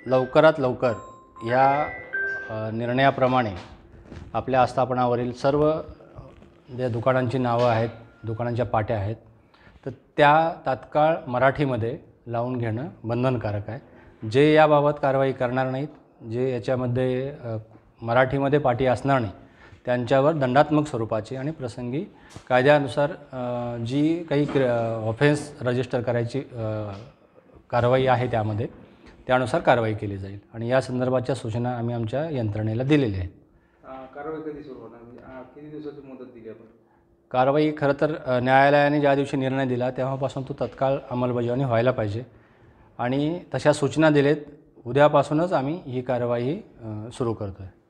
लवकरात लवकर ह्या निर्णयाप्रमाणे आपल्या आस्थापनावरील सर्व ज्या दुकानांची नावं आहेत, दुकानांच्या पाट्या आहेत, तर त्या तात्काळ मराठीमध्ये लावून घेणं बंधनकारक आहे। जे याबाबत कारवाई करणार नाहीत, जे याच्यामध्ये मराठीमध्ये पाटी असणार नाही, त्यांच्यावर दंडात्मक स्वरूपाची आणि प्रसंगी कायद्यानुसार जी काही ऑफेन्स रजिस्टर करायची कारवाई आहे त्यामध्ये त्यानुसार कारवाई केली जाईल आणि या संदर्भाच्या सूचना आम्ही आमच्या यंत्रणेला दिलेल्या आहेत। कारवाई कधी सुरू होणार, म्हणजे किती दिवसाची मुदत दिली आपण? कारवाई खरं तर न्यायालयाने ज्या दिवशी निर्णय दिला तेव्हापासून तो तत्काळ अंमलबजावणी व्हायला पाहिजे आणि तशा सूचना दिलेत। उद्यापासूनच आम्ही ही कारवाई सुरू करतो आहे।